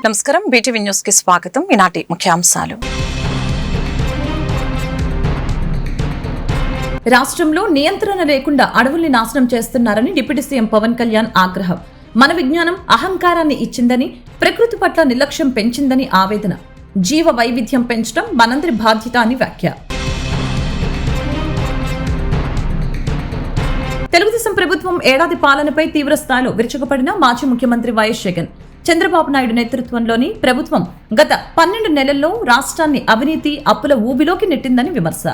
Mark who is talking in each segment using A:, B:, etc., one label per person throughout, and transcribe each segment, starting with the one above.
A: నమస్కారం, BTV news కి స్వాగతం. ఈనాటి ముఖ్యాంశాలు.
B: రాష్ట్రంలో నియంత్రణ లేకుండా అడవుల్ని నాశనం చేస్తున్నారని డిప్యూటీ సీఎం పవన్ కళ్యాణ్ ఆగ్రహం. మన విజ్ఞానం అహంకారాన్ని ఇచ్చిందని, ప్రకృతి పట్ల నిర్లక్ష్యం పెంచిందని ఆవేదన. జీవ వైవిధ్యం పెంచడం మనందరి బాధ్యత అని వ్యాఖ్య. తెలుగుదేశం ప్రభుత్వం ఏడాది పాలనపై తీవ్ర స్థాయిలో విరుచుకుపడిన మాజీ ముఖ్యమంత్రి వైఎస్ జగన్. చంద్రబాబు నాయుడు నేతృత్వంలోని ప్రభుత్వం గత 12 నెలల్లో రాష్ట్రాన్ని అవినీతి అప్పుల ఊబిలోకి నెట్టిందని విమర్శ.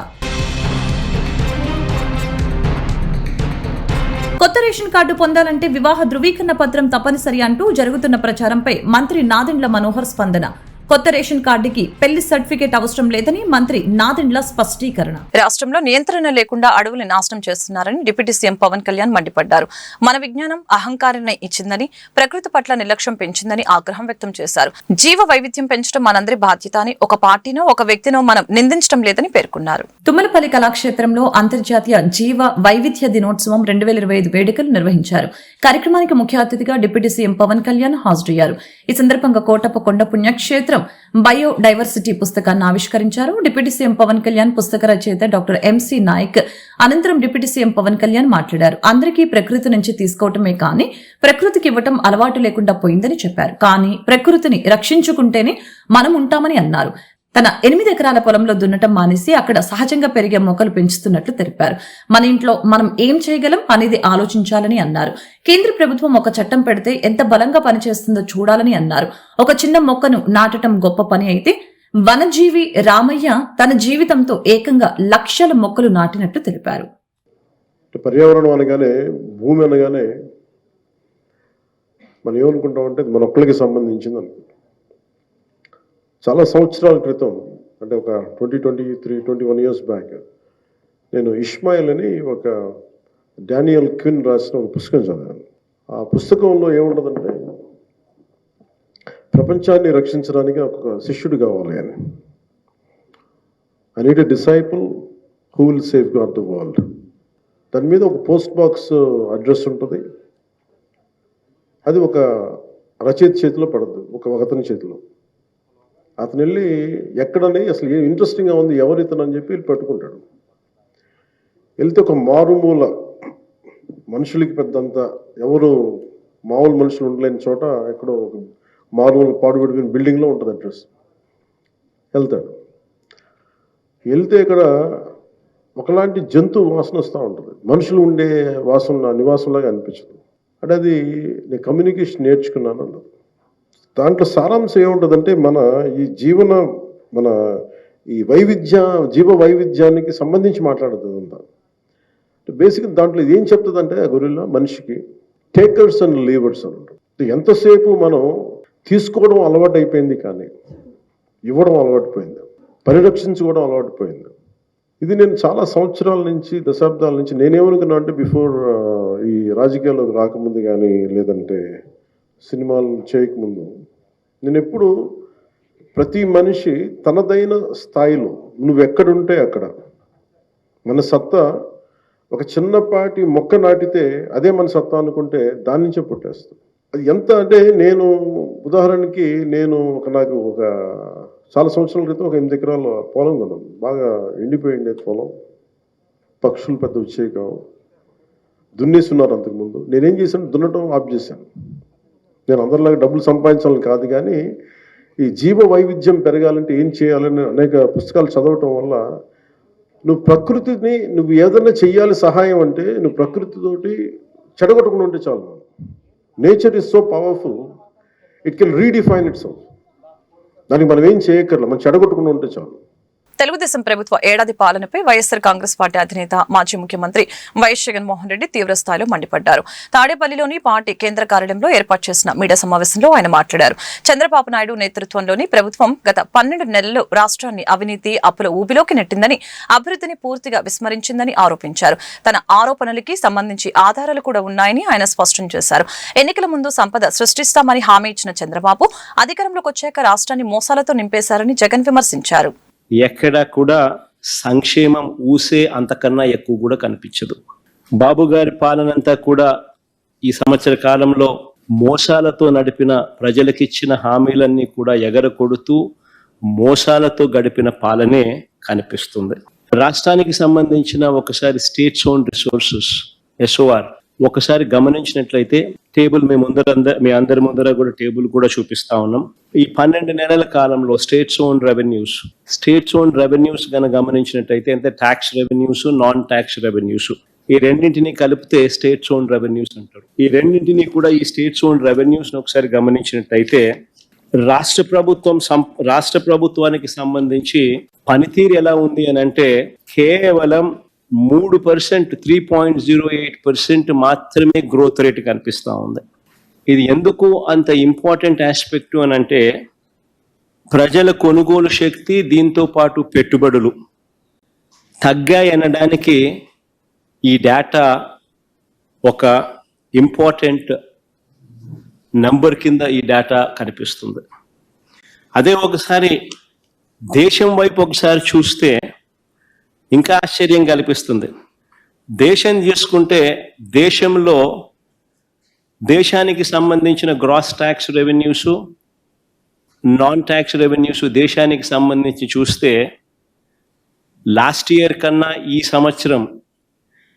B: కొత్త రేషన్ కార్డు పొందాలంటే వివాహ ధృవీకరణ పత్రం తప్పనిసరి అంటూ జరుగుతున్న ప్రచారంపై మంత్రి నాదెండ్ల మనోహర్ స్పందన. కొత్త రేషన్ కార్డుకి పెళ్లి సర్టిఫికేట్ అవసరం లేదని మంత్రి నాదెండ్ల స్పష్టీకరణ.
A: రాష్ట్రంలో నియంత్రణ లేకుండా అడవులు నాశనం చేస్తున్నారని డిప్యూటీ సీఎం పవన్ కళ్యాణ్ మండిపడ్డారు. మన విజ్ఞానం అహంకారాన్ని ఇచ్చిందని, ప్రకృతి పట్ల నిర్లక్ష్యం పెంచిందని ఆగ్రహం వ్యక్తం చేశారు. జీవ వైవిధ్యం పెంచడం మనందరి బాధ్యత అని, ఒక పార్టీనో ఒక వ్యక్తినో మనం నిందించడం లేదని పేర్కొన్నారు.
B: తుమ్మలపల్లి కళాక్షేత్రంలో అంతర్జాతీయ జీవ వైవిధ్య దినోత్సవం 2025 వేడుకలు నిర్వహించారు. కార్యక్రమానికి ముఖ్య అతిథిగా డిప్యూటీ సీఎం పవన్ కళ్యాణ్ హాజరయ్యారు. ఈ సందర్భంగా కోటప్పకొండ పుణ్యక్షేత్రం బయో డైవర్సిటీ పుస్తకాన్ని ఆవిష్కరించారు. డిప్యూటీ సీఎం పవన్ కళ్యాణ్ పుస్తక రచయిత డాక్టర్ ఎంసీ నాయక్ అనంతరం డిప్యూటీ సీఎం పవన్ కళ్యాణ్ మాట్లాడారు. అందరికీ ప్రకృతి నుంచి తీసుకోవటమే కానీ ప్రకృతికి ఇవ్వటం అలవాటు లేకుండా పోయిందని చెప్పారు. కానీ ప్రకృతిని రక్షించుకుంటేనే మనం ఉంటామని అన్నారు. తన 8 ఎకరాల పొలంలో దున్నటం మానేసి అక్కడ సహజంగా పెరిగే మొక్కలు పెంచుతున్నట్లు తెలిపారు. మన ఇంట్లో మనం ఏం చేయగలం అనేది ఆలోచించాలని అన్నారు. కేంద్ర ప్రభుత్వం ఒక చట్టం పెడితే ఎంత బలంగా పనిచేస్తుందో చూడాలని అన్నారు. ఒక చిన్న మొక్కను నాటడం గొప్ప పని అయితే వనజీవి రామయ్య తన జీవితంతో ఏకంగా లక్షల మొక్కలు నాటినట్లు తెలిపారు.
C: పర్యావరణం అనగానే, భూమి అనగానే మనం ఏమనుకుంటామంటే మన ఒక్కరికి సంబంధించింది అనుకుంటాం. చాలా సంవత్సరాల క్రితం, అంటే ఒక 21 ఇయర్స్ బ్యాక్, నేను ఇష్మాయిల్ అని ఒక డానియల్ క్విన్ రాసిన ఒక పుస్తకం చదివాను. ఆ పుస్తకంలో ఏముంటుందంటే, ప్రపంచాన్ని రక్షించడానికి ఒక శిష్యుడు కావాలి అని. I need a disciple who will save God the world. దాని మీద ఒక పోస్ట్ బాక్స్ అడ్రస్ ఉంటుంది. అది ఒక రచయిత చేతిలో పడద్దు, ఒక అతని చేతిలో. అతను వెళ్ళి ఎక్కడని అసలు ఏం ఇంట్రెస్టింగ్గా ఉంది, ఎవరు ఇతను అని చెప్పి వెళ్ళి పట్టుకుంటాడు. వెళ్తే ఒక మారుమూల, మనుషులకి పెద్దంత ఎవరు మామూలు మనుషులు ఉండలేని చోట ఎక్కడో ఒక మారుమూల పాడుబడిపోయిన బిల్డింగ్లో ఉంటుంది అడ్రస్. వెళ్తాడు. వెళ్తే ఇక్కడ ఒకలాంటి జంతువు వాసన వస్తూ ఉంటుంది. మనుషులు ఉండే వాసన నివాసంలాగా అనిపించదు. అంటే అది నేను కమ్యూనికేషన్ నేర్చుకున్నాను అన్నది. దాంట్లో సారాంశం ఏముంటుందంటే, మన ఈ జీవ వైవిధ్యానికి సంబంధించి మాట్లాడుతుంది అంతా. బేసిక్గా దాంట్లో ఏం చెప్తుందంటే, ఆ గొరిల్లా మనిషికి టేకర్స్ అండ్ లీవర్స్ అని ఉంటుంది. ఎంతసేపు మనం తీసుకోవడం అలవాటు అయిపోయింది, కానీ ఇవ్వడం అలవాటు పోయింది, పరిరక్షించుకోవడం అలవాటు పోయింది. ఇది నేను చాలా సంవత్సరాల నుంచి, దశాబ్దాల నుంచి నేనేమనుకున్నా అంటే, బిఫోర్ ఈ రాజకీయాల్లోకి రాకముందు కానీ, లేదంటే సినిమాలు చేయకముందు, నేను ఎప్పుడు ప్రతి మనిషి తనదైన స్థాయిలో నువ్వెక్కడుంటే అక్కడ మన సత్తా, ఒక చిన్నపాటి మొక్క నాటితే అదే మన సత్తా అనుకుంటే దాని నుంచే పుట్టేస్తుంది. అది ఎంత అంటే, నేను ఉదాహరణకి నాకు ఒక చాలా సంవత్సరాల క్రితం ఒక 8 ఎకరాల పొలం కొన్నాను. బాగా ఎండిపోయింది పొలం, పక్షులు పెద్ద వచ్చేవి కావు, దున్నేస్తున్నారు అంతకుముందు. నేనేం చేశాను, దున్నటం ఆఫ్ చేశాను. నేను అందరిలాగా డబ్బులు సంపాదించాలని కాదు, కానీ ఈ జీవ వైవిధ్యం పెరగాలంటే ఏం చేయాలని అనేక పుస్తకాలు చదవటం వల్ల, నువ్వు ఏదైనా చెయ్యాలి సహాయం అంటే, నువ్వు ప్రకృతితోటి చెడగొట్టకుండా ఉంటే చాలు. Nature is so powerful, it can redefine it self. దానికి మనం ఏం చేయక్కర్లేదు, మనం చెడగొట్టకుండా ఉంటే చాలు.
A: తెలుగుదేశం ప్రభుత్వ ఏడాది పాలనపై వైఎస్ఆర్ కాంగ్రెస్ పార్టీ అధినేత మాజీ ముఖ్యమంత్రి వైఎస్ జగన్మోహన్ రెడ్డి తీవ్ర స్థాయిలో మండిపడ్డారు. తాడేపల్లిలోని పార్టీ కేంద్ర కార్యాలయంలో ఏర్పాటు చేసిన మీడియా సమావేశంలో ఆయన మాట్లాడారు. చంద్రబాబు నాయుడు నేతృత్వంలోని ప్రభుత్వం గత 12 నెలల్లో రాష్ట్రాన్ని అవినీతి అప్పుల ఊబిలోకి నెట్టిందని, అభివృద్ధిని పూర్తిగా విస్మరించిందని ఆరోపించారు. తన ఆరోపణలకి సంబంధించి ఆధారాలు కూడా ఉన్నాయని ఆయన స్పష్టం చేశారు. ఎన్నికల ముందు సంపద సృష్టిస్తామని హామీ ఇచ్చిన చంద్రబాబు అధికారంలోకి వచ్చాక రాష్ట్రాన్ని మోసాలతో నింపేశారని జగన్ విమర్శించారు.
D: ఎక్కడా కూడా సంక్షేమం ఊసే అంతకన్నా ఎక్కువ కూడా కనిపించదు. బాబు గారి పాలనంతా కూడా ఈ సంవత్సర కాలంలో మోసాలతో నడిపిన, ప్రజలకిచ్చిన హామీలన్నీ కూడా ఎగరకొడుతూ మోసాలతో గడిపిన పాలనే కనిపిస్తుంది. రాష్ట్రానికి సంబంధించిన ఒకసారి స్టేట్స్ ఓన్ రిసోర్సెస్ SOR ఒకసారి గమనించినట్లయితే టేబుల్ మీ అందరి ముందర కూడా టేబుల్ కూడా చూపిస్తా ఉన్నాం. ఈ 12 నెలల కాలంలో స్టేట్స్ ఓన్ రెవెన్యూస్ కనుక గమనించినట్లయితే అంటే tax revenues, non tax revenues, ఈ రెండింటిని కలిపితే స్టేట్స్ ఓన్ రెవెన్యూస్ అంటారు. ఈ రెండింటిని కూడా ఈ స్టేట్స్ ఓన్ రెవెన్యూస్ ఒకసారి గమనించినట్లయితే రాష్ట్ర ప్రభుత్వానికి సంబంధించి పనితీరు ఎలా ఉంది అని అంటే కేవలం 3%, 3.08% మాత్రమే గ్రోత్ రేట్ కనిపిస్తూ ఉంది. ఇది ఎందుకు అంత ఇంపార్టెంట్ ఆస్పెక్ట్ అని అంటే ప్రజల కొనుగోలు శక్తి, దీంతో పాటు పెట్టుబడులు తగ్గాయి అనడానికి ఈ డేటా ఒక ఇంపార్టెంట్ నంబర్ కింద ఈ డేటా కనిపిస్తుంది. అదే ఒకసారి దేశం వైపు ఒకసారి చూస్తే ఇంకా ఆశ్చర్యం కల్పిస్తుంది. దేశం చూసుకుంటే దేశానికి సంబంధించిన gross tax revenues, non tax revenues దేశానికి సంబంధించి చూస్తే లాస్ట్ ఇయర్ కన్నా ఈ సంవత్సరం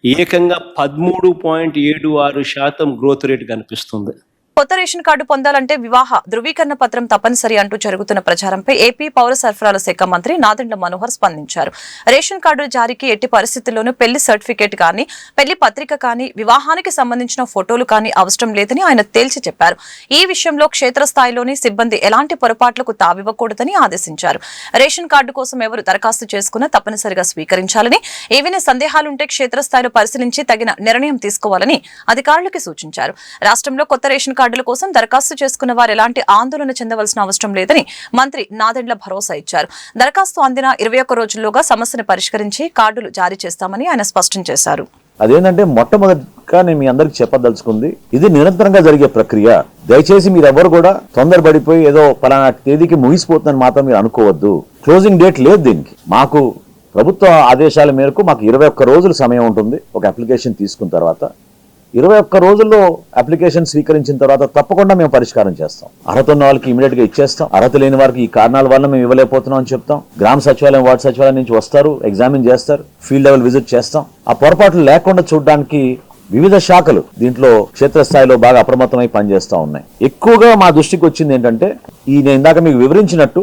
D: ఏకంగా 13.76% గ్రోత్ రేట్ కనిపిస్తుంది.
A: కొత్త రేషన్ కార్డు పొందాలంటే వివాహ ధృవీకరణ పత్రం తప్పనిసరి అంటూ జరుగుతున్న ప్రచారంపై ఏపీ పౌర సరఫరాల శాఖ మంత్రి నాదెండ్ల మనోహర్ స్పందించారు. రేషన్ కార్డు జారీకి ఎట్టి పరిస్థితుల్లోనూ పెళ్లి సర్టిఫికేట్ కానీ, పెళ్లి పత్రిక కానీ, వివాహానికి సంబంధించిన ఫోటోలు కానీ అవసరం లేదని ఆయన తేల్చి చెప్పారు. ఈ విషయంలో క్షేత్రస్థాయిలోని సిబ్బంది ఎలాంటి పొరపాట్లకు తావివ్వకూడదని ఆదేశించారు. రేషన్ కార్డు కోసం ఎవరు దరఖాస్తు చేసుకున్నా తప్పనిసరిగా స్వీకరించాలని, ఏవైనా సందేహాలుంటే క్షేత్రస్థాయిలో పరిశీలించి తగిన నిర్ణయం తీసుకోవాలని అధికారులకు సూచించారు. రాష్ట్రంలో కొత్త రేషన్ కార్డుల కోసం దరఖాస్తు చేసుకున్న వారు ఎలాంటి ఆందోళన చెందవలసిన అవసరం లేదని మంత్రి నాదెండ్ల భరోసా ఇచ్చారు. దరఖాస్తు అందిన 21 రోజుల్లోగా సమస్యను పరిష్కరించి కార్డులు జారీ చేస్తామని ఆయన స్పష్టం చేశారు.
E: అదేంటంటే మొట్టమొదటిగా నేను మీ అందరికి చెప్పదలుచుకుంది, ఇది నిరంతరంగా జరిగే ప్రక్రియ. దయచేసి మీరెవరు కూడా తొందరపడిపోయి ఏదో పలానా తేదీకి ముగిసిపోతుందని మాత్రం మీరు అనుకోవద్దు. క్లోజింగ్ డేట్ లేదు దీనికి. మాకు ప్రభుత్వ ఆదేశాల మేరకు మాకు 21 రోజులు సమయం ఉంటుంది. ఒక అప్లికేషన్ తీసుకున్న తర్వాత 21 రోజుల్లో అప్లికేషన్ స్వీకరించిన తర్వాత తప్పకుండా మేము పరిష్కారం చేస్తాం. అర్హత ఉన్న వాళ్ళకి ఇమీడియట్ గా ఇచ్చేస్తాం. అర్హత లేని వారికి ఈ కారణాల వల్ల మేము ఇవ్వలేకపోతున్నాం అని చెప్తాం. గ్రామ సచివాలయం, వార్డు సచివాలయం నుంచి వస్తారు, ఎగ్జామిన్ చేస్తారు, ఫీల్డ్ లెవెల్ విజిట్ చేస్తాం. ఆ పొరపాట్లు లేకుండా చూడడానికి వివిధ శాఖలు దీంట్లో క్షేత్రస్థాయిలో బాగా అప్రమత్తమై పనిచేస్తూ ఉన్నాయి. ఎక్కువగా మా దృష్టికి వచ్చింది ఏంటంటే నేను ఇందాక మీకు వివరించినట్టు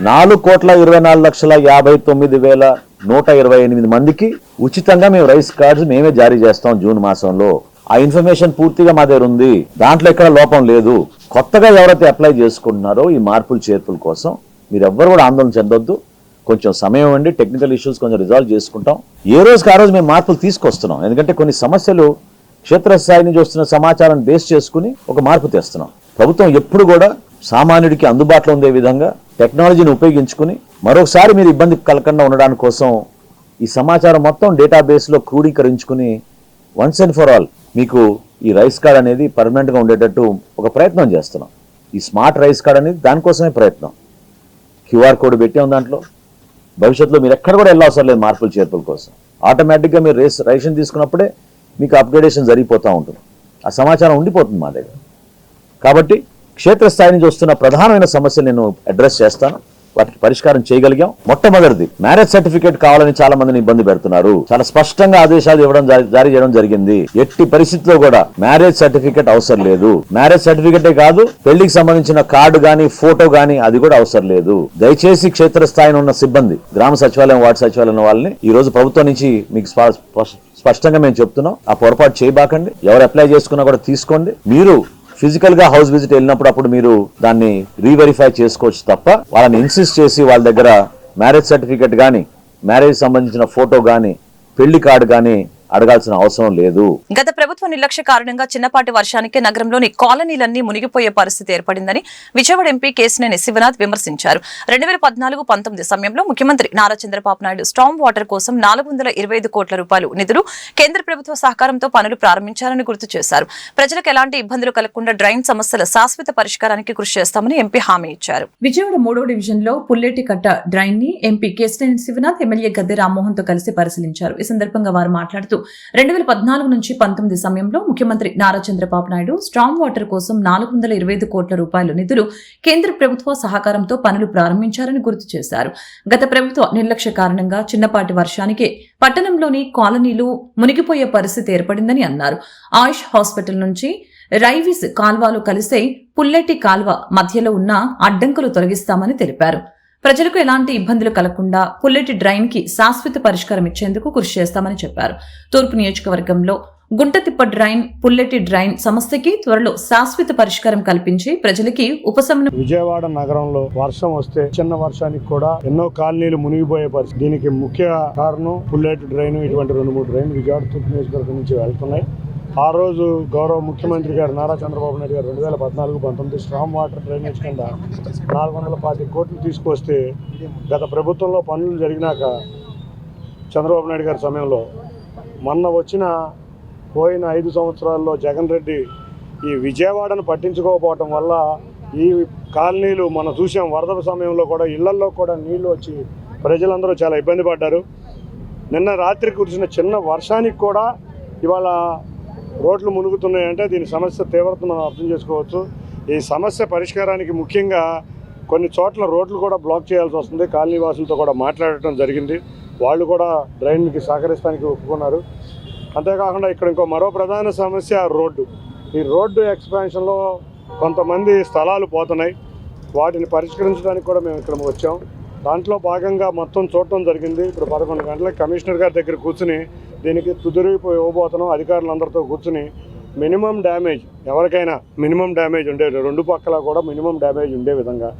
E: 4,24,59,128 మందికి ఉచితంగా మేము రైస్ కార్డ్స్ మేమే జారీ చేస్తాం జూన్ మాసంలో. ఆ ఇన్ఫర్మేషన్ పూర్తిగా మా దగ్గర ఉంది. దాంట్లో ఎక్కడ లోపం లేదు. కొత్తగా ఎవరైతే అప్లై చేసుకుంటున్నారో ఈ మార్పులు చేర్పుల కోసం మీరు ఎవ్వరు కూడా ఆందోళన చెందొద్దు. కొంచెం సమయం అండి, టెక్నికల్ ఇష్యూస్ కొంచెం రిజాల్వ్ చేసుకుంటాం. ఏ రోజుకి ఆ రోజు మేము మార్పులు తీసుకొస్తున్నాం. ఎందుకంటే కొన్ని సమస్యలు క్షేత్రస్థాయి నుంచి వస్తున్న సమాచారం బేస్ చేసుకుని ఒక మార్పు తెస్తున్నాం. ప్రభుత్వం ఎప్పుడు కూడా సామాన్యుడికి అందుబాటులో ఉండే విధంగా టెక్నాలజీని ఉపయోగించుకుని మరొకసారి మీరు ఇబ్బంది కలగకుండా ఉండడానికి కోసం ఈ సమాచారం మొత్తం డేటాబేస్లో క్రోడీకరించుకుని వన్స్ అండ్ ఫర్ ఆల్ మీకు ఈ రైస్ కార్డ్ అనేది పర్మనెంట్గా ఉండేటట్టు ఒక ప్రయత్నం చేస్తున్నాం. ఈ స్మార్ట్ రైస్ కార్డ్ అనేది దానికోసమే ప్రయత్నం. QR కోడ్ పెట్టాం దాంట్లో. భవిష్యత్తులో మీరు ఎక్కడ కూడా వెళ్ళవసరం లేదు మార్పులు చేర్పుల కోసం. ఆటోమేటిక్గా మీరు రేషన్ తీసుకున్నప్పుడే మీకు అప్గ్రేడేషన్ జరిగిపోతూ ఉంటుంది. ఆ సమాచారం ఉండిపోతుంది మా దగ్గర. కాబట్టి క్షేత్రస్థాయి నుంచి వస్తున్న ప్రధానమైన సమస్యలు నేను అడ్రస్ చేస్తాను. వాటికి పరిష్కారం చేయగలిగాం. మొట్టమొదటిది మ్యారేజ్ సర్టిఫికేట్ కావాలని చాలా మందిని ఇబ్బంది పెడుతున్నారు. చాలా స్పష్టంగా ఆదేశాలు జారీ చేయడం జరిగింది. ఎట్టి పరిస్థితుల్లో కూడా మ్యారేజ్ సర్టిఫికేట్ అవసరం లేదు. మ్యారేజ్ సర్టిఫికేటే కాదు, పెళ్లికి సంబంధించిన కార్డు గాని, ఫోటో గాని అది కూడా అవసరం లేదు. దయచేసి క్షేత్రస్థాయిలో ఉన్న సిబ్బంది, గ్రామ సచివాలయం, వార్డు సచివాలయం వాళ్ళని ఈ రోజు ప్రభుత్వం నుంచి మీకు స్పష్టంగా మేము చెప్తున్నాం, ఆ పొరపాటు చేయబాకండి. ఎవరు అప్లై చేసుకున్నా కూడా తీసుకోండి. మీరు ఫిజికల్ గా హౌస్ విజిట్ వెళ్ళినప్పుడు అప్పుడు మీరు దాన్ని రీవెరిఫై చేసుకోవచ్చు తప్ప వాళ్ళని ఇన్సిస్ట్ చేసి వాళ్ళ దగ్గర మ్యారేజ్ సర్టిఫికేట్ గానీ, మ్యారేజ్ సంబంధించిన ఫోటో గానీ, పెళ్లి కార్డు గానీ అడగాల్సిన అవసరం లేదు.
A: గత ప్రభుత్వ నిర్లక్ష్య కారణంగా చిన్నపాటి వర్షానికి నగరంలోని కాలనీలన్నీ మునిగిపోయే పరిస్థితి ఏర్పడిందని విజయవాడ ఎంపీ కేశినేని శివనాథ్ విమర్శించారు. 2014-19 సమయంలో ముఖ్యమంత్రి నారా చంద్రబాబు నాయుడు స్టామ్ వాటర్ కోసం 425 కోట్ల రూపాయలు నిధులు కేంద్ర ప్రభుత్వ సహకారంతో పనులు ప్రారంభించారని గుర్తు చేశారు. ప్రజలకు ఎలాంటి ఇబ్బందులు కలగకుండా డ్రైన్ సమస్యల శాశ్వత పరిష్కారానికి కృషి చేస్తామని ఎంపీ హామీ ఇచ్చారు.
B: విజయవాడ 3వ డివిజన్ లో పుల్లేటికట్ట డ్రైన్ ని ఎంపీ కేశినేని శివనాథ్, ఎమ్మెల్యే గద్దె రామ్మోహన్ తో కలిసి పరిశీలించారు. ఈ సందర్భంగా వారు మాట్లాడుతూ 2014 నుంచి 19 సమయంలో ముఖ్యమంత్రి నారా చంద్రబాబు నాయుడు స్ట్రాంగ్ వాటర్ కోసం 425 కోట్ల రూపాయల నిధులు కేంద్ర ప్రభుత్వ సహకారంతో పనులు ప్రారంభించారని గుర్తు చేశారు. గత ప్రభుత్వ నిర్లక్ష్య కారణంగా చిన్నపాటి వర్షానికే పట్టణంలోని కాలనీలు మునిగిపోయే పరిస్థితి ఏర్పడిందని అన్నారు. ఆయుష్ హాస్పిటల్ నుంచి రైవిస్ కాల్వలు కలిసే పుల్లెటి కాల్వ మధ్యలో ఉన్న అడ్డంకులు తొలగిస్తామని తెలిపారు. ప్రజలకు ఎలాంటి ఇబ్బందులు కలగకుండా పుల్లెటి డ్రైన్ కి శాశ్వత పరిష్కారం ఇచ్చేందుకు కృషి చేస్తామని చెప్పారు. తూర్పు నియోజకవర్గంలో గుంటతిప్ప డ్రైన్, పుల్లెటి డ్రైన్ సమస్యకి త్వరలో శాశ్వత పరిష్కారం కల్పించి ప్రజలకి ఉపశమనం.
F: విజయవాడ నగరంలో వర్షం వస్తే చిన్న వర్షానికి కూడా ఎన్నో కాలనీలు మునిగిపోయే పరిస్థితి. దీనికి ముఖ్య కారణం పుల్లెటి డ్రైన్. ఇటువంటి 2-3 డ్రైన్ విజయవాడ తూర్పు నియోజకవర్గం నుంచి వెళ్తున్నాయి. ఆ రోజు గౌరవ ముఖ్యమంత్రి గారు నారా చంద్రబాబు నాయుడు గారు 2014-19 స్ట్రాంగ్ వాటర్ డ్రైనేజ్ కింద 425 కోట్లు తీసుకొస్తే గత ప్రభుత్వంలో పనులు జరిగినాక చంద్రబాబు నాయుడు గారి సమయంలో మొన్న పోయిన 5 సంవత్సరాల్లో జగన్ రెడ్డి ఈ విజయవాడను పట్టించుకోకపోవటం వల్ల ఈ కాలనీలు మనం చూసాం. వరద సమయంలో కూడా ఇళ్లల్లో కూడా నీళ్లు వచ్చి ప్రజలందరూ చాలా ఇబ్బంది పడ్డారు. నిన్న రాత్రి కురిసిన చిన్న వర్షానికి కూడా ఇవాళ రోడ్లు మునుగుతున్నాయంటే దీని సమస్య తీవ్రత మనం అర్థం చేసుకోవచ్చు. ఈ సమస్య పరిష్కారానికి ముఖ్యంగా కొన్ని చోట్ల రోడ్లు కూడా బ్లాక్ చేయాల్సి వస్తుంది. కాలనీ వాసులతో కూడా మాట్లాడటం జరిగింది. వాళ్ళు కూడా డ్రైన్కి సహకరిస్తానికి ఒప్పుకున్నారు. అంతేకాకుండా ఇక్కడ మరో ప్రధాన సమస్య రోడ్డు. ఈ రోడ్డు ఎక్స్పాన్షన్లో కొంతమంది స్థలాలు పోతున్నాయి. వాటిని పరిష్కరించడానికి కూడా మేము ఇక్కడ వచ్చాం. దాంట్లో భాగంగా మొత్తం చూడటం జరిగింది. ఇప్పుడు 11 గంటలకు కమిషనర్ గారి దగ్గర కూర్చుని దీనికి తుదిరిపోయి ఇవ్వబోతున్నాం. అధికారులందరితో కూర్చుని మినిమం డ్యామేజ్ ఎవరికైనా మినిమం డ్యామేజ్ ఉండే 2 పక్కల కూడా మినిమం డ్యామేజ్ ఉండే విధంగా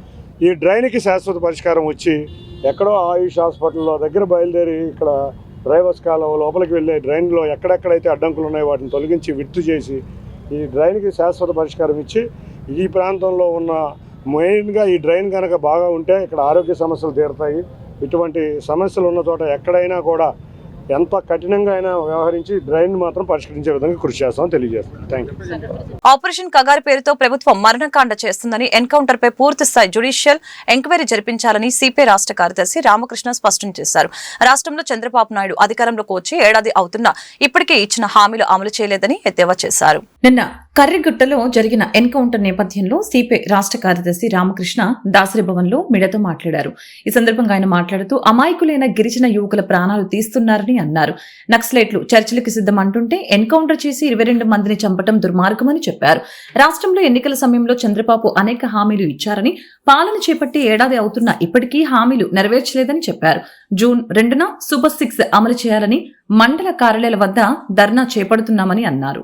F: ఈ డ్రైన్కి శాశ్వత పరిష్కారం వచ్చి ఎక్కడో ఆయుష్ హాస్పిటల్లో దగ్గర బయలుదేరి ఇక్కడ డ్రైవర్స్ కాలువ లోపలికి వెళ్ళే డ్రైన్లో ఎక్కడెక్కడైతే అడ్డంకులు ఉన్నాయో వాటిని తొలగించి విత్తు చేసి ఈ డ్రైన్కి శాశ్వత పరిష్కారం ఇచ్చి ఈ ప్రాంతంలో ఉన్న మెయిన్గా ఈ డ్రైన్ కనుక బాగా ఉంటే ఇక్కడ ఆరోగ్య సమస్యలు తీరుతాయి. ఇటువంటి సమస్యలు ఉన్న చోట ఎక్కడైనా కూడా ఎంత కఠినంగా అయినా వ్యవహరించి డ్రైన్ మాత్రం పరిష్కరించే విధంగా కృషి చేస్తామని తెలియజేస్తాం. Thank you.
A: ఆపరేషన్ కగారు పేరుతో ప్రభుత్వం మరణకాండ చేస్తుందని ఎన్కౌంటర్ పై పూర్తిస్థాయి జ్యుడిషియల్ ఎంక్వైరీ జరిపించాలని సిపిఐ రాష్ట్ర కార్యదర్శి రామకృష్ణ స్పష్టం చేశారు. రాష్ట్రంలో చంద్రబాబు నాయుడు అధికారంలోకి వచ్చి ఏడాది అవుతున్నా ఇప్పటికే ఇచ్చిన హామీలు అమలు చేయలేదని ఎద్దేవా చేశారు.
B: నిన్న కర్రిగుట్టలో జరిగిన ఎన్కౌంటర్ నేపథ్యంలో సిపిఐ రాష్ట్ర కార్యదర్శి రామకృష్ణ దాసరి భవన్ లో మీడియాతో మాట్లాడారు. ఈ సందర్భంగా ఆయన మాట్లాడుతూ అమాయకులైన గిరిజన యువకుల ప్రాణాలు తీస్తున్నారని అన్నారు. నక్సలైట్లు చర్చలకు సిద్ధమంటుంటే ఎన్కౌంటర్ చేసి 22 మందిని చంపడం దుర్మార్గమని చెప్పారు. రాష్ట్రంలో ఎన్నికల సమయంలో చంద్రబాబు అనేక హామీలు ఇచ్చారని, పాలన చేపట్టి ఏడాది అవుతున్నా ఇప్పటికీ హామీలు నెరవేర్చలేదని చెప్పారు. జూన్ 2న సూపర్ 6 అమలు చేయాలని మండల కార్యాలయాల వద్ద ధర్నా చేపడుతున్నామని అన్నారు.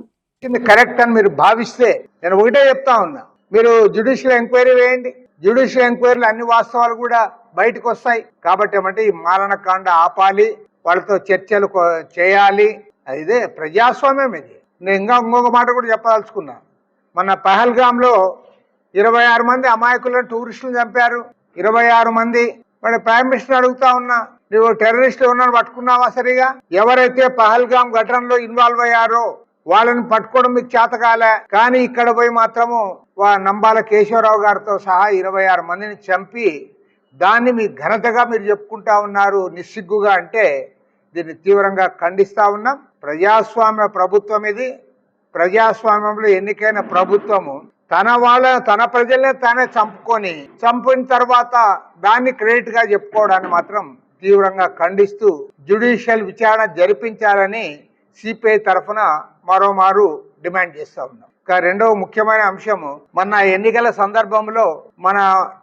G: కరెక్ట్ అని మీరు భావిస్తే నేను ఒకటే చెప్తా ఉన్నా, మీరు జ్యుడిషియల్ ఎంక్వైరీ వేయండి. జ్యుడిషియల్ ఎంక్వైరీలో అన్ని వాస్తవాలు కూడా బయటకు వస్తాయి. కాబట్టి ఏమంటే ఈ మారణకాండ ఆపాలి, వాళ్ళతో చర్చలు చేయాలి. ఇదే ప్రజాస్వామ్యం. ఇది నేను ఇంకొక మాట కూడా చెప్పదలుచుకున్నా. మన పహల్గామ్లో 26 మంది అమాయకులను టూరిస్టులు చంపారు. 26 మంది. మరి ప్రైమ్ మినిస్టర్ అడుగుతా ఉన్నా, నువ్వు టెర్రరిస్టులు ఉన్నాను పట్టుకున్నావా సరిగా? ఎవరైతే పహల్గామ్ ఘటనలో ఇన్వాల్వ్ అయ్యారో వాళ్ళని పట్టుకోవడం మీకు చేతకాలే. కానీ ఇక్కడ పోయి మాత్రము నంబాల కేశవరావు గారితో సహా 26 మందిని చంపి దాన్ని మీ ఘనతగా మీరు చెప్పుకుంటా ఉన్నారు నిస్సిగ్గుగా. అంటే దీన్ని తీవ్రంగా ఖండిస్తా ఉన్నాం. ప్రజాస్వామ్య ప్రభుత్వం ఇది. ప్రజాస్వామ్యంలో ఎన్నికైన ప్రభుత్వము తన ప్రజలనే తానే చంపిన తర్వాత దాన్ని క్రెడిట్ గా చెప్పుకోవడాన్ని మాత్రం తీవ్రంగా ఖండిస్తూ జ్యుడిషియల్ విచారణ జరిపించాలని సిపిఐ తరఫున మరోమారు డిమాండ్ చేస్తా ఉన్నాం. రెండవ ముఖ్యమైన అంశము, మొన్న ఎన్నికల సందర్భంలో మన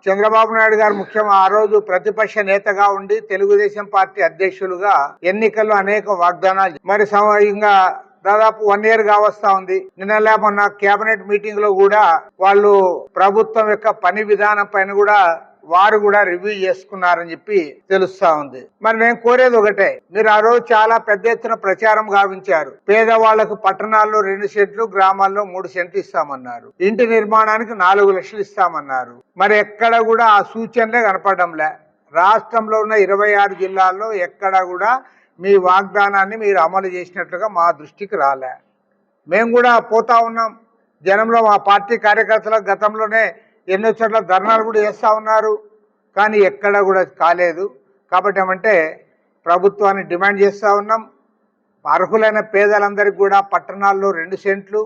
G: చంద్రబాబు నాయుడు గారు ఆ రోజు ప్రతిపక్ష నేతగా ఉండి తెలుగుదేశం పార్టీ అధ్యక్షులుగా ఎన్నికల్లో అనేక వాగ్దానాలు మరి ఇంకా దాదాపు 1 year గా వస్తా ఉంది. నిన్న మొన్న కేబినెట్ మీటింగ్ లో కూడా వాళ్ళు ప్రభుత్వం యొక్క పని విధానం పైన కూడా వారు కూడా రివ్యూ చేసుకున్నారని చెప్పి తెలుస్తా ఉంది. మరి నేను కోరేది ఒకటే, మీరు ఆ రోజు చాలా పెద్ద ఎత్తున ప్రచారం గావించారు. పేదవాళ్లకు పట్టణాల్లో 2 సెంట్లు, గ్రామాల్లో 3 సెంట్లు ఇస్తామన్నారు. ఇంటి నిర్మాణానికి 4 లక్షలు ఇస్తామన్నారు. మరి ఎక్కడ కూడా ఆ సూచనలే కనపడంలే. రాష్ట్రంలో ఉన్న 26 జిల్లాల్లో ఎక్కడ కూడా మీ వాగ్దానాన్ని మీరు అమలు చేసినట్లుగా మా దృష్టికి రాలే. మేము కూడా పోతా ఉన్నాం జనంలో. మా పార్టీ కార్యకర్తల గతంలోనే ఎన్నో చోట్ల ధర్నాలు కూడా చేస్తూ ఉన్నారు, కానీ ఎక్కడ కూడా కాలేదు. కాబట్టి ఏమంటే ప్రభుత్వాన్ని డిమాండ్ చేస్తూ ఉన్నాం, అర్హులైన పేదలందరికీ కూడా పట్టణాల్లో 2 సెంట్లు,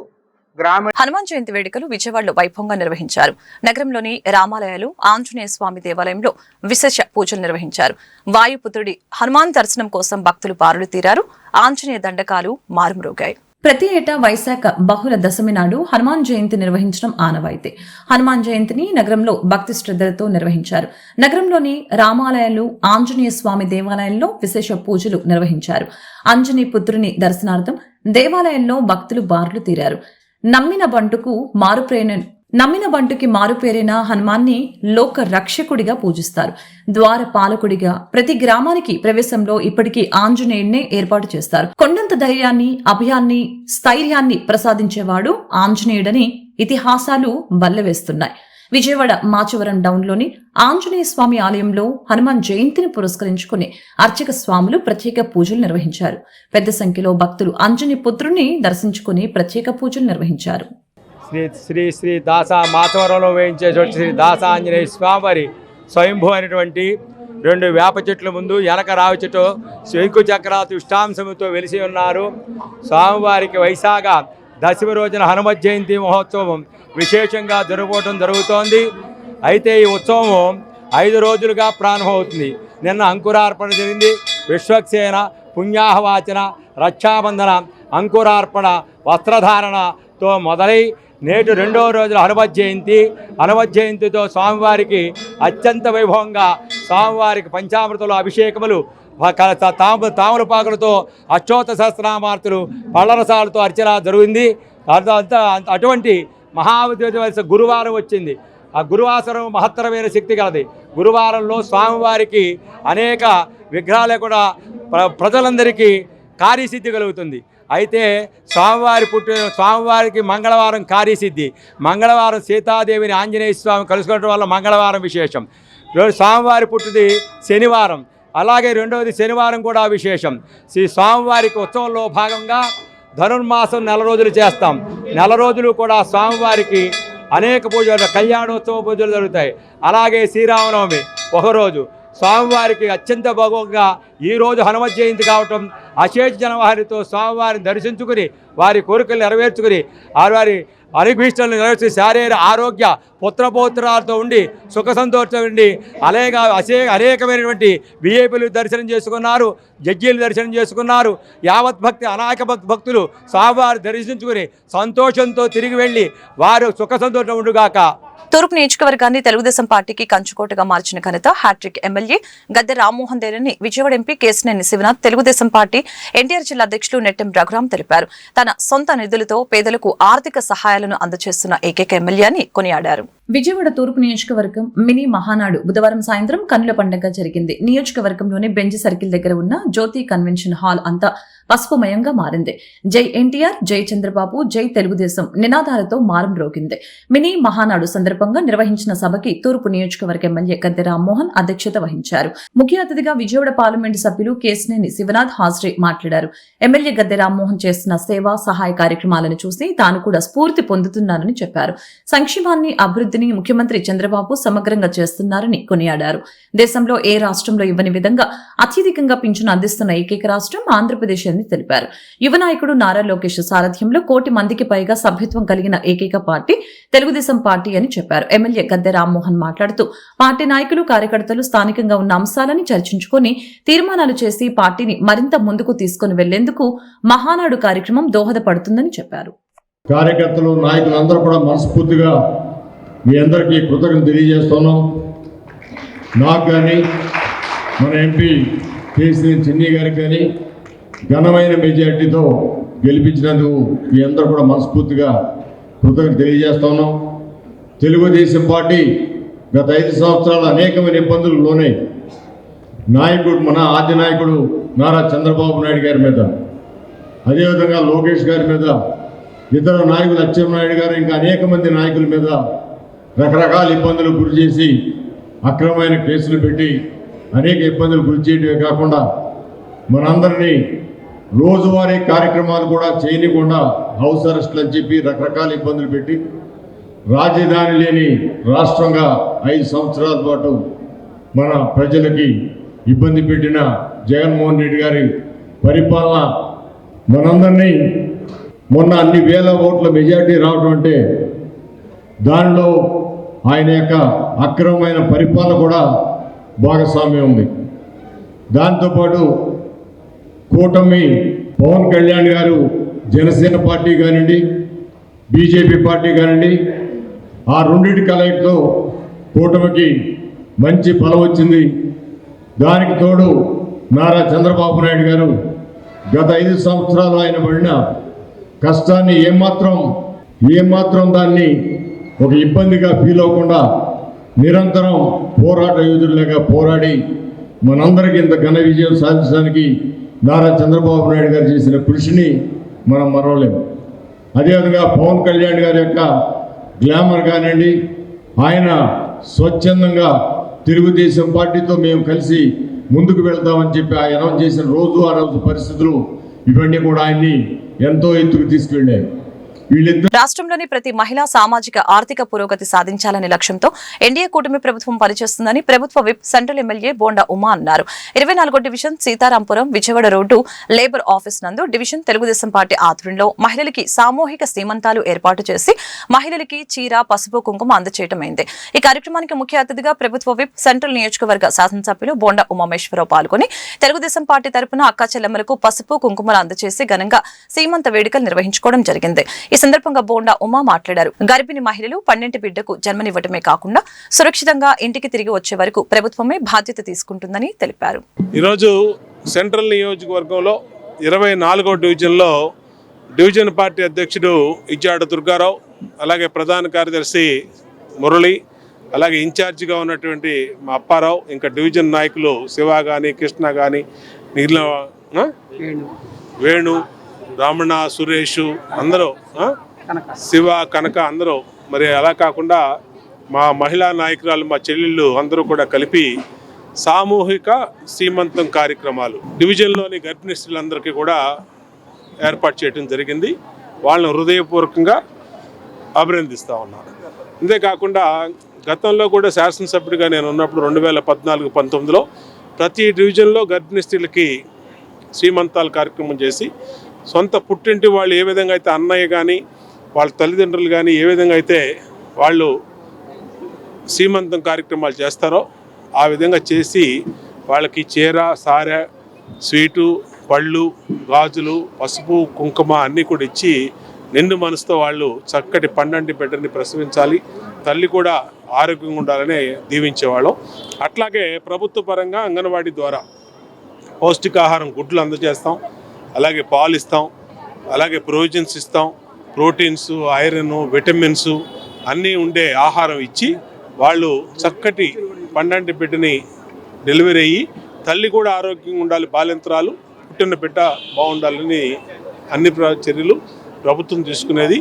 G: గ్రామీణ
A: హనుమాన్ జయంతి వేడుకలు విజయవాడలో వైభవంగా నిర్వహించారు. నగరంలోని రామాలయాలు, ఆంజనేయ స్వామి దేవాలయంలో విశేష పూజలు నిర్వహించారు. వాయుపుత్రుడి హనుమాన్ దర్శనం కోసం భక్తులు బారులు తీరారు. ఆంజనేయ దండకాలు మారుమ్రోగాయి.
B: ప్రతి ఏటా వైశాఖ బహుళ దశమి నాడు హనుమాన్ జయంతి నిర్వహించడం ఆనవాయితీ. హనుమాన్ జయంతిని నగరంలో భక్తి శ్రద్ధలతో నిర్వహించారు. నగరంలోని రామాలయాలు, ఆంజనేయ స్వామి దేవాలయంలో విశేష పూజలు నిర్వహించారు. ఆంజనేయ పుత్రుని దర్శనార్థం దేవాలయంలో భక్తులు బారులు తీరారు. నమ్మిన బంటుకి మారుపేరైన హనుమాన్ని లోక రక్షకుడిగా పూజిస్తారు. ద్వార పాలకుడిగా ప్రతి గ్రామానికి ప్రవేశంలో ఇప్పటికీ ఆంజనేయుడినే ఏర్పాటు చేస్తారు. కొండంత ధైర్యాన్ని, అభయాన్ని, స్థైర్యాన్ని ప్రసాదించేవాడు ఆంజనేయుడని ఇతిహాసాలు బల్లవేస్తున్నాయి. విజయవాడ మాచవరం డౌన్లోని ఆంజనేయ స్వామి ఆలయంలో హనుమాన్ జయంతిని పురస్కరించుకుని అర్చక స్వాములు ప్రత్యేక పూజలు నిర్వహించారు. పెద్ద సంఖ్యలో భక్తులు ఆంజనేయ పుత్రుని దర్శించుకుని ప్రత్యేక పూజలు నిర్వహించారు.
H: శ్రీ దాస మాచవరంలో వేయించేటువంటి శ్రీ దాస ఆంజనేయ స్వామివారి స్వయంభూ అయినటువంటి 2 వేప చెట్ల ముందు వెనక రావి చెట్టు శంకు చక్రాలు ఇష్టాంశముతో వెలిసి ఉన్నారు. స్వామివారికి వైశాఖ దశమి రోజున హనుమత్ జయంతి మహోత్సవం విశేషంగా జరుగుతోంది. అయితే ఈ ఉత్సవం 5 రోజులుగా ప్రారంభమవుతుంది. నిన్న అంకురార్పణ జరిగింది. విశ్వక్సేన, పుణ్యాహవాచన, రక్షాబంధన, అంకురార్పణ, వస్త్రధారణతో మొదలై నేటి 2వ రోజున హనుమత్ జయంతి. హనుమత్ జయంతితో స్వామివారికి అత్యంత వైభవంగా స్వామివారికి పంచామృతలు, అభిషేకములు, తామరపాకులతో అష్టోత్తర సహస్రనామార్తులు, పళ్ళరసాలతో అర్చన జరిగింది. అటువంటి మహావిద్య గురువారం వచ్చింది. ఆ గురువాసరం మహత్తరమైన శక్తి కలది. గురువారంలో స్వామివారికి అనేక విగ్రహాలే కూడా ప్రజలందరికీ కార్యసిద్ధి కలుగుతుంది. అయితే స్వామివారికి మంగళవారం కార్యసిద్ధి. మంగళవారం సీతాదేవిని ఆంజనేయ స్వామి కలుసుకోవడం వల్ల మంగళవారం విశేషం. స్వామివారి పుట్టిది శనివారం, అలాగే 2వది శనివారం కూడా విశేషం. శ్రీ స్వామివారికి ఉత్సవంలో భాగంగా ధనుర్మాసం 4 రోజులు చేస్తాం. 4 రోజులు కూడా స్వామివారికి అనేక పూజలు, కళ్యాణోత్సవ పూజలు జరుగుతాయి. అలాగే శ్రీరామనవమి 1 రోజు. స్వామివారికి అత్యంత భగవంగా ఈరోజు హనుమత్ జయంతి కావటం, అశేష జనవారితో స్వామివారిని దర్శించుకుని వారి కోరికలు నెరవేర్చుకుని వారి అనుభీష్టలను నెరవేర్చి శారీర ఆరోగ్య పుత్రపౌత్రాలతో ఉండి సుఖ సంతోషంతో ఉండి అనేకమైనటువంటి విఐపీలు దర్శనం చేసుకున్నారు, జడ్జీలు దర్శనం చేసుకున్నారు. యావత్ భక్తి అనేక భక్తులు స్వామివారిని దర్శించుకుని సంతోషంతో తిరిగి వెళ్ళి వారు సుఖ సంతోషం ఉండుగాక.
A: తూర్పు నియోజకవర్గాన్ని తెలుగుదేశం పార్టీకి కంచుకోటగా మార్చిన ఘనత hat trick MLA Gadde Rammohan దేరని Vijayawada MP Kesineni Sivanath, Telugu Desam party NTR జిల్లా అధ్యక్షులు నెట్టెం రఘురాం తెలిపారు. తన సొంత నిధులతో పేదలకు ఆర్థిక సహాయాలను అందజేస్తున్న ఏకైక ఎమ్మెల్యే అని కొనియాడారు.
B: విజయవాడ తూర్పు నియోజకవర్గం మినీ మహానాడు బుధవారం సాయంత్రం కన్నుల పండుగ జరిగింది. నియోజకవర్గంలోని బెంజ్ సర్కిల్ దగ్గర ఉన్న జ్యోతి కన్వెన్షన్ హాల్ అంతా పసుపుమయంగా మారింది. జై ఎన్టీఆర్, జై చంద్రబాబు, జై తెలుగుదేశం నినాదాలతో మారుమ్రోగింది. మినీ మహానాడు సందర్భంగా నిర్వహించిన సభకి తూర్పు నియోజకవర్గ ఎమ్మెల్యే గద్దె రామ్మోహన్ అధ్యక్షత వహించారు. ముఖ్య అతిథిగా విజయవాడ పార్లమెంటు సభ్యులు కేశినేని శివనాథ్ హాజరై మాట్లాడారు. ఎమ్మెల్యే గద్దె రామ్మోహన్ చేస్తున్న సేవా సహాయ కార్యక్రమాలను చూసి తాను కూడా స్ఫూర్తి పొందుతున్నారని చెప్పారు. సంక్షేమాన్ని, అభివృద్ధిని ముఖ్యమంత్రి చంద్రబాబు సమగ్రంగా చేస్తున్నారని కొనియాడారు. దేశంలో ఏ రాష్ట్రంలో ఇవ్వని విధంగా అత్యధికంగా పింఛను అందిస్తున్న ఏకైక రాష్ట్రం ఆంధ్రప్రదేశ్ అని తెలిపారు. యువ నాయకుడు నారా లోకేష్ సారథ్యంలో 1 కోటి మందికి పైగా సభ్యత్వం కలిగిన ఏకైక పార్టీ తెలుగుదేశం పార్టీ అని చెప్పారు. ఎమ్మెల్యే గద్దె రామ్మోహన్ మాట్లాడుతూ పార్టీ నాయకులు, కార్యకర్తలు స్థానికంగా ఉన్న అంశాలని చర్చించుకొని తీర్మానాలు చేసి పార్టీని మరింత ముందుకు తీసుకుని వెళ్లేందుకు మహానాడు కార్యక్రమం దోహదపడుతుందని చెప్పారు.
F: కార్యకర్తలు, నాయకులందరూ కూడా మనస్ఫూర్తిగా మీ అందరికీ కృతజ్ఞతలు తెలియజేస్తున్నాం. నాకు కానీ మన ఎంపీ కేశినేని చిన్ని గారికి కానీ ఘనమైన మెజార్టీతో గెలిపించినందుకు మీ అందరూ కూడా మనస్ఫూర్తిగా కృతజ్ఞతలు తెలియజేస్తున్నాం. తెలుగుదేశం పార్టీ గత 5 సంవత్సరాలు అనేకమైన ఇబ్బందులు లోనే మన ఆద్య నాయకుడు నారా చంద్రబాబు నాయుడు గారి మీద, అదేవిధంగా లోకేష్ గారి మీద, ఇతర నాయకులు అచ్చెన్నాయుడు గారు, ఇంకా అనేక మంది నాయకుల మీద రకరకాల ఇబ్బందులు గురి చేసి అక్రమమైన కేసులు పెట్టి అనేక ఇబ్బందులు గురి చేయడమే కాకుండా మనందరినీ రోజువారీ కార్యక్రమాలు కూడా చేయనికుండా హౌస్ అరెస్టులు అని చెప్పి రకరకాల ఇబ్బందులు పెట్టి రాజధాని లేని రాష్ట్రంగా 5 సంవత్సరాల పాటు మన ప్రజలకి ఇబ్బంది పెట్టిన జగన్మోహన్ రెడ్డి గారి పరిపాలన మనందరినీ మొన్న అన్ని వేల ఓట్ల మెజారిటీ రావడం అంటే దానిలో ఆయన యొక్క అక్రమమైన పరిపాలన కూడా భాగస్వామ్యం ఉంది. దాంతోపాటు కూటమి పవన్ కళ్యాణ్ గారు జనసేన పార్టీ కానివ్వండి, బీజేపీ పార్టీ కానివ్వండి, ఆ రెండింటి కలయికతో కూటమికి మంచి బలం వచ్చింది. దానికి తోడు నారా చంద్రబాబు నాయుడు గారు గత 5 సంవత్సరాలు ఆయన పడిన కష్టాన్ని ఏమాత్రం దాన్ని ఒక ఇబ్బందిగా ఫీల్ అవ్వకుండా నిరంతరం పోరాట యోధుడిలాగా పోరాడి మనందరికీ ఇంత ఘన విజయం సాధించడానికి నారా చంద్రబాబు నాయుడు గారు చేసిన కృషిని మనం మరవలేము. అదేవిధంగా పవన్ కళ్యాణ్ గారి యొక్క గ్లామర్ కానివ్వండి, ఆయన స్వచ్ఛందంగా తెలుగుదేశం పార్టీతో మేము కలిసి ముందుకు వెళ్తామని చెప్పి ఆయన అనౌన్స్ చేసిన రోజు ఆ రోజు పరిస్థితులు ఇవన్నీ కూడా ఆయన్ని ఎంతో ఎత్తుకు తీసుకెళ్ళాయి.
A: రాష్ట్రంలోని ప్రతి మహిళ సామాజిక ఆర్థిక పురోగతి సాధించాలనే లక్ష్యంతో ఎన్డీఏ కూటమి ప్రభుత్వం పనిచేస్తుందని ప్రభుత్వ whip central MLA Bonda Uma అన్నారు. 24వ division Seetharampuram Vijayawada road labour office నందు డివిజన్ తెలుగుదేశం పార్టీ ఆధ్వర్యంలో మహిళలకి సామూహిక సీమంతాలు ఏర్పాటు చేసి మహిళలకి చీర, పసుపు, కుంకుమ అందజేయటమైంది. ఈ కార్యక్రమానికి ముఖ్య అతిథిగా ప్రభుత్వ విప్ సెంట్రల్ నియోజకవర్గ శాసనసభ్యులు బోండా ఉమామేశ్వరరావు పాల్గొని తెలుగుదేశం పార్టీ తరపున అక్కా చెల్లెమ్మలకు పసుపు, కుంకుమలు అందజేసి ఘనంగా సీమంత వేడుకలు నిర్వహించుకోవడం జరిగింది. ఈ సందర్భంగా బోండా ఉమా మాట్లాడారు. గర్భిణీ మహిళలు 12 బిడ్డకు జన్మనివ్వటమే కాకుండా సురక్షితంగా ఇంటికి తిరిగి వచ్చే వరకు ప్రభుత్వమే బాధ్యత తీసుకుంటుందని తెలిపారు.
I: ఈరోజు సెంట్రల్ నియోజకవర్గంలో 24వ డివిజన్లో డివిజన్ పార్టీ అధ్యక్షుడు ఇజ్జాడ దుర్గారావు, అలాగే ప్రధాన కార్యదర్శి మురళి, అలాగే ఇన్ఛార్జిగా ఉన్నటువంటి మా అప్పారావు, ఇంకా డివిజన్ నాయకులు శివ కానీ, కృష్ణ కానీ, మిగిలిన వేణు, రమణ, సురేష్, అందరూ శివ, కనక అందరూ, మరి అలా కాకుండా మా మహిళా నాయకురాలు, మా చెల్లెళ్ళు అందరూ కూడా కలిపి సామూహిక సీమంతం కార్యక్రమాలు డివిజన్లోని గర్భిణీ స్త్రీలందరికీ కూడా ఏర్పాటు చేయడం జరిగింది. వాళ్ళని హృదయపూర్వకంగా అభినందిస్తూ ఉన్నాను. అంతేకాకుండా గతంలో కూడా శాసనసభ్యుడిగా నేను ఉన్నప్పుడు 2014-19లో ప్రతి డివిజన్లో గర్భిణీ స్త్రీలకి శ్రీమంతాల కార్యక్రమం చేసి సొంత పుట్టింటి వాళ్ళు ఏ విధంగా అయితే అన్నయ్య కానీ వాళ్ళ తల్లిదండ్రులు కానీ ఏ విధంగా అయితే వాళ్ళు సీమంతం కార్యక్రమాలు చేస్తారో ఆ విధంగా చేసి వాళ్ళకి చీర, సారె, స్వీటు, పళ్ళు, గాజులు, పసుపు, కుంకుమ అన్నీ కూడా ఇచ్చి నిండు మనసుతో వాళ్ళు చక్కటి పండంటి బిడ్డని ప్రసవించాలి, తల్లి కూడా ఆరోగ్యంగా ఉండాలని దీవించేవాళ్ళం. అట్లాగే ప్రభుత్వ పరంగా అంగన్వాడీ ద్వారా పౌష్టికాహారం గుడ్లు అందజేస్తాం, అలాగే పాలు ఇస్తాం, అలాగే ప్రొవిజన్స్ ఇస్తాం, ప్రోటీన్స్, ఐరన్, విటమిన్స్ అన్నీ ఉండే ఆహారం ఇచ్చి వాళ్ళు చక్కటి పండంటి బిడ్డని డెలివరీ అయ్యి తల్లి కూడా ఆరోగ్యంగా ఉండాలి, బాలింతరాలు పుట్టిన బిడ్డ బాగుండాలని అన్ని చర్యలు ప్రభుత్వం తీసుకునేది.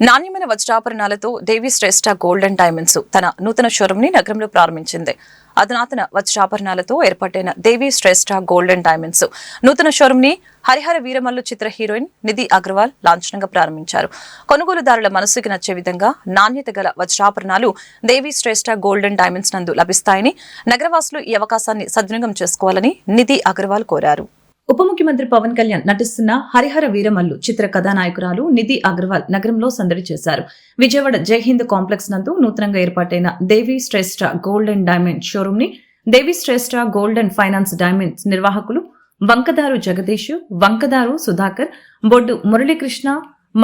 A: నాణ్యమైన వజ్రాభరణాలతో దేవి శ్రేష్ఠ గోల్డ్ అండ్ డైమండ్స్ తన నూతన షోరూమ్ ని నగరంలో ప్రారంభించింది. అధునాతన వజ్రాభరణాలతో ఏర్పాటైన దేవి శ్రేష్ఠ గోల్డ్ అండ్ డైమండ్స్ నూతన షోరూమ్ ని హరిహర వీరమల్లు చిత్ర హీరోయిన్ నిధి అగర్వాల్ లాంఛనంగా ప్రారంభించారు. కొనుగోలుదారుల మనసుకి నచ్చే విధంగా నాణ్యత గల వజ్రాభరణాలు దేవి శ్రేష్ఠ గోల్డ్ అండ్ డైమండ్స్ నందు లభిస్తాయని నగరవాసులు ఈ అవకాశాన్ని సద్వినియోగం చేసుకోవాలని నిధి అగర్వాల్ కోరారు.
B: ఉప ముఖ్యమంత్రి పవన్ కళ్యాణ్ నటిస్తున్న హరిహర వీరమల్లు చిత్ర కథానాయకురాలు నిధి అగర్వాల్ నగరంలో సందడి చేశారు. విజయవాడ జైహింద్ కాంప్లెక్స్ నందు నూతనంగా ఏర్పాటైన దేవి శ్రేష్ఠ గోల్డ్ అండ్ డైమండ్ షోరూమ్ ని దేవి శ్రేష్ఠ గోల్డ్ అండ్ ఫైనాన్స్ డైమండ్స్ నిర్వాహకులు వంకదారు జగదీష్, వంకదారు సుధాకర్, బొడ్డు మురళీకృష్ణ,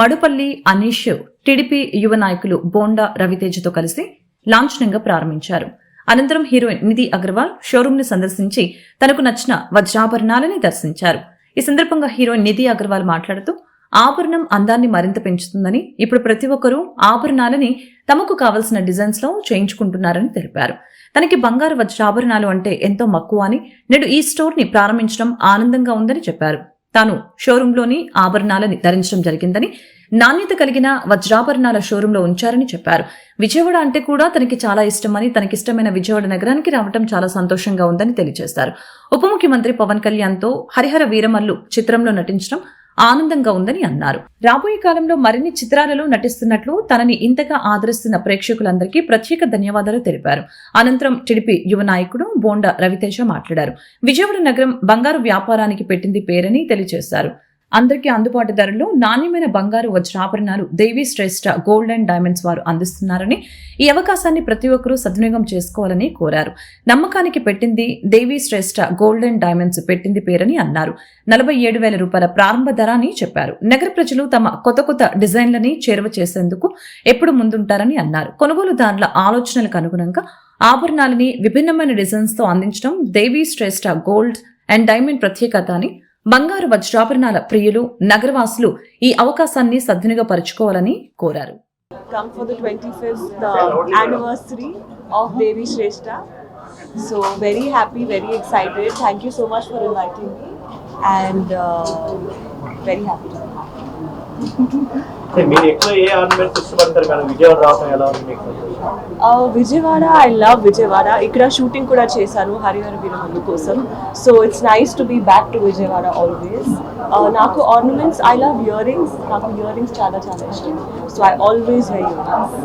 B: మడుపల్లి అనీష్, టీడీపీ యువ నాయకులు బోండా రవితేజతో కలిసి లాంఛనంగా ప్రారంభించారు. అనంతరం హీరోయిన్ నిధి అగర్వాల్ షోరూమ్ ని సందర్శించి తనకు నచ్చిన వజ్రాభరణాలని దర్శించారు. ఈ సందర్భంగా హీరోయిన్ నిధి అగర్వాల్ మాట్లాడుతూ ఆభరణం అందాన్ని మరింత పెంచుతుందని, ఇప్పుడు ప్రతి ఒక్కరూ ఆభరణాలని తమకు కావలసిన డిజైన్స్ లో చేయించుకుంటున్నారని తెలిపారు. తనకి బంగారు వజ్రాభరణాలు అంటే ఎంతో మక్కువ అని, నేడు ఈ స్టోర్ ని ప్రారంభించడం ఆనందంగా ఉందని చెప్పారు. తాను షోరూంలోని ఆభరణాలని ధరించడం జరిగిందని, నాణ్యత కలిగిన వజ్రాభరణాల షోరూంలో ఉంచారని చెప్పారు. విజయవాడ అంటే కూడా తనకి చాలా ఇష్టమని, తనకిష్టమైన విజయవాడ నగరానికి రావడం చాలా సంతోషంగా ఉందని తెలియజేశారు. ఉప ముఖ్యమంత్రి పవన్ కళ్యాణ్ తో హరిహర వీరమల్లు చిత్రంలో నటించడం ఆనందంగా ఉందని అన్నారు. రాబోయే కాలంలో మరిన్ని చిత్రాలలో నటిస్తున్నట్లు తనని ఇంతగా ఆదరిస్తున్న ప్రేక్షకులందరికీ ప్రత్యేక ధన్యవాదాలు తెలిపారు. అనంతరం టీడీపీ యువ నాయకుడు బోండా రవితేజ మాట్లాడారు. విజయవాడ నగరం బంగారు వ్యాపారానికి పెట్టింది పేరని తెలియజేశారు. అందరికీ అందుబాటు ధరల్లో నాణ్యమైన బంగారు వజ్రాభరణాలు దేవి శ్రేష్ఠ గోల్డ్ అండ్ డైమండ్స్ వారు అందిస్తున్నారని, ఈ అవకాశాన్ని ప్రతి ఒక్కరూ సద్వినియోగం చేసుకోవాలని కోరారు. నమ్మకానికి పెట్టింది దేవి శ్రేష్ఠ గోల్డ్ అండ్ డైమండ్స్ పెట్టింది పేరని అన్నారు. 47,000 రూపాయల ప్రారంభ ధర అని చెప్పారు. నగర ప్రజలు తమ కొత్త డిజైన్లని చేరువ చేసేందుకు ఎప్పుడు ముందుంటారని అన్నారు. కొనుగోలుదారుల ఆలోచనలకు అనుగుణంగా ఆభరణాలని విభిన్నమైన డిజైన్స్ తో అందించడం దేవి శ్రేష్ఠ గోల్డ్ అండ్ డైమండ్ ప్రత్యేకత అని, బంగారు వజ్రాభరణాల ప్రియులు నగరవాసులు ఈ అవకాశాన్ని సద్వినియోగపరచుకోవాలని కోరారు.
J: Come for the 25th anniversary of Devi Shrestha. So very happy, very excited. Thank you so much for inviting me and very happy to be here.
K: మీరు ఎక్కువ ఏ ఆర్నమెంట్స్ ఇష్టపడతారు కానీ విజయవాడ రావడం ఎలా ఉంది మీకు?
J: Vijayawada, I love Vijayawada. ఇక్కడ షూటింగ్ కూడా చేశాను హరిహర వీరమల్లు కోసం. So it's nice to be back to Vijayawada always. నాకు ornaments, I love earrings. నాకు ఇయర్ రింగ్స్ చాలా ఇష్టం. So I always wear earrings.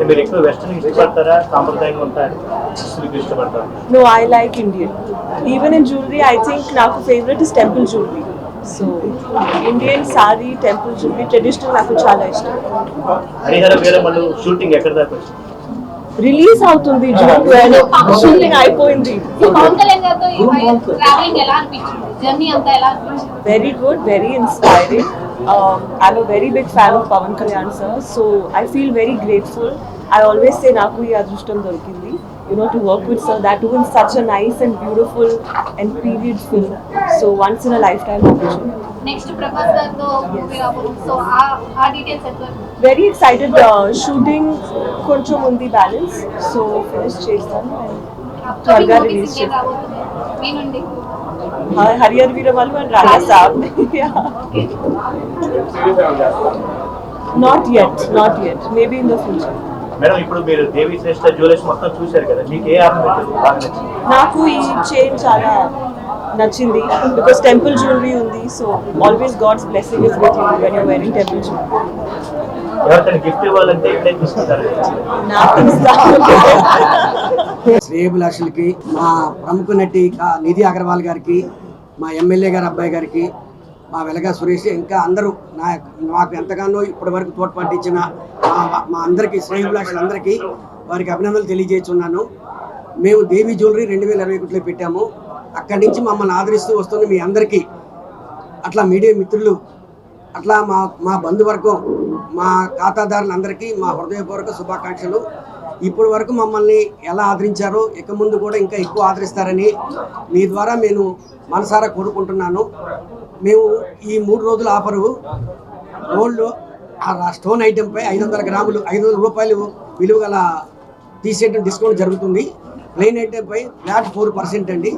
K: మీరు ఎక్కువ వెస్టర్న్ ఇష్టపడతారా, సాంప్రదాయంగా ఉంటారు ఇష్టపడతారా?
J: No, I like Indian. Even in jewelry, I think నాకు favorite is temple jewelry. So Indian sari, temple jewelry, traditional నాకు చాలా ఇష్టం.
K: హరిహర వీరమల్లు షూటింగ్ ఎక్కడ దాకా వచ్చింది?
J: రిలీజ్ అవుతుంది June 12. షూటింగ్ అయిపోయింది. Very good, very inspiring. I'm a very big fan of Pawan Kalyan sir, so I feel very grateful. I always say నాకు ఈ అదృష్టం దొరికింది, to work with sir, that too in such a nice and beautiful and period film. So once in a lifetime opportunity.
L: Next Prabhas garto movie rabodu, so aa details etla?
J: Very excited. Shooting koncham undi balance, so finish chestanu and త్వరగా release చేస్తాను.
L: మీ నుండి
J: Harihara Veeramallu and Raja Saab. Not yet. Maybe in the future.
K: Madam, ఇప్పుడు మీరు దేవి శ్రేష్ఠ jewellers మొత్తం చూశారు కదా, మీకు ఏ ornament బాగా నచ్చింది?
J: నాకు ఈ చైన్ చాలా నచ్చింది బికాస్ టెంపుల్ జ్యువెలరీ ఉంది. So always God's blessing is with you when you wearing temple jewellery.
K: ఎవరికైనా గిఫ్ట్ ఇవ్వాలంటే ఇప్పుడే తీసుకుంటారు.
J: నాకు ఇస్తాను.
M: శ్రేయభిలాషులకి, మా ప్రముఖ నటి నిధి అగర్వాల్ గారికి, మా ఎమ్మెల్యే గారి అబ్బాయి గారికి, మా వెలగా సురేష్, ఇంకా అందరూ నాకు ఎంతగానో ఇప్పటి వరకు తోడ్పాటు ఇచ్చిన మా అందరికీ, శ్రేయభిలాషులందరికీ వారికి అభినందనలు తెలియజేస్తున్నాను. మేము దేవి జ్యువెలరీ 2021లో పెట్టాము. అక్కడి నుంచి మమ్మల్ని ఆదరిస్తూ వస్తున్న మీ అందరికీ, అట్లా మీడియా మిత్రులు, అట్లా మా బంధువర్గం, మా ఖాతాదారులందరికీ మా హృదయపూర్వక శుభాకాంక్షలు. ఇప్పటి వరకు మమ్మల్ని ఎలా ఆదరించారో ఇక ముందు కూడా ఇంకా ఎక్కువ ఆదరిస్తారని మీ ద్వారా నేను మనసారా కోరుకుంటున్నాను. మేము ఈ 3 రోజుల ఆఫరు గోల్డ్ స్టోన్ ఐటెంపై 500 గ్రాములు 500 రూపాయలు విలువ గల తీసేయడం డిస్కౌంట్ జరుగుతుంది. ప్లెయిన్ ఐటెంపై ఫ్లాట్ 4% అండి.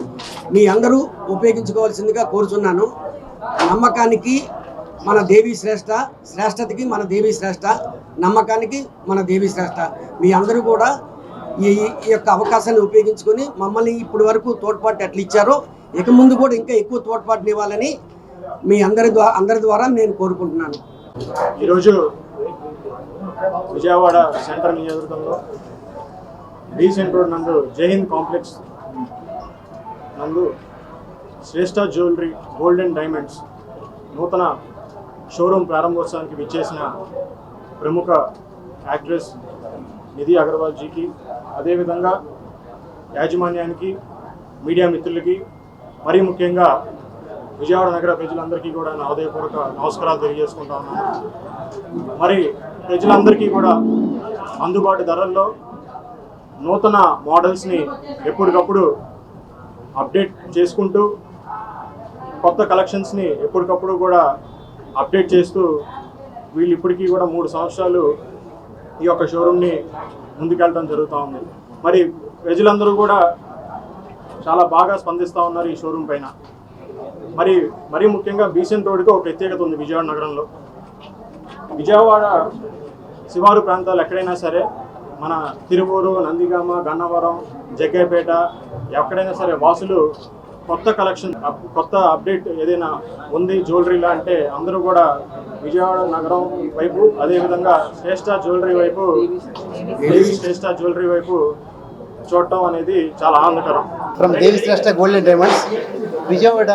M: మీ అందరూ ఉపయోగించుకోవాల్సిందిగా కోరుచున్నాను. నమ్మకానికి మన దేవి శ్రేష్ఠ, శ్రేష్టతకి మన దేవి శ్రేష్ఠ, నమ్మకానికి మన దేవి శ్రేష్ఠ. మీ అందరూ కూడా ఈ యొక్క అవకాశాన్ని ఉపయోగించుకొని మమ్మల్ని ఇప్పటి వరకు తోడ్పాటు ఎట్లా ఇచ్చారో ఇక ముందు కూడా ఇంకా ఎక్కువ తోడ్పాటుని ఇవ్వాలని మీ అందరి ద్వారా నేను కోరుకుంటున్నాను.
K: ఈరోజు విజయవాడ సెంట్రల్ నియోజకవర్గంలో డీసెంట్ రోడ్ నందు జైహింద్ కాంప్లెక్స్ నందు శ్రేష్ఠ జ్యువెలరీ గోల్డ్ అండ్ డైమండ్స్ నూతన షోరూమ్ ప్రారంభోత్సవానికి విచ్చేసిన ప్రముఖ యాక్ట్రెస్ నిధి అగర్వాల్ జీకి, అదేవిధంగా యాజమాన్యానికి, మీడియా మిత్రులకి, మరీ ముఖ్యంగా విజయవాడ నగర ప్రజలందరికీ కూడా నా హృదయపూర్వక నమస్కారాలు తెలియజేసుకుంటా ఉన్నాను. మరి ప్రజలందరికీ కూడా అందుబాటు ధరల్లో నూతన మోడల్స్ని ఎప్పటికప్పుడు అప్డేట్ చేసుకుంటూ, కొత్త కలెక్షన్స్ని ఎప్పటికప్పుడు కూడా అప్డేట్ చేస్తూ, వీళ్ళు ఇప్పటికీ కూడా 3 సంవత్సరాలు ఈ యొక్క షోరూమ్ని ముందుకెళ్ళడం జరుగుతూ ఉంది. మరి ప్రజలందరూ కూడా చాలా బాగా స్పందిస్తూ ఉన్నారు ఈ షోరూమ్ పైన. మరీ ముఖ్యంగా బీసెంట్ రోడ్కి ఒక ప్రత్యేకత ఉంది విజయవాడ నగరంలో. విజయవాడ శివారు ప్రాంతాలు ఎక్కడైనా సరే, మన తిరువూరు, నందిగామ, గన్నవరం, జగ్గైపేట, ఎక్కడైనా సరే వాసులు కొత్త కలెక్షన్, కొత్త అప్డేట్ ఏదైనా ఉంది జ్యువెలరీలో అంటే అందరూ కూడా విజయవాడ నగరం వైపు, అదేవిధంగా శ్రేష్ఠ జ్యువెలరీ వైపు చూడటం అనేది చాలా ఆనందకరం.
N: From Devi Shreshta golden diamonds, Vijayawada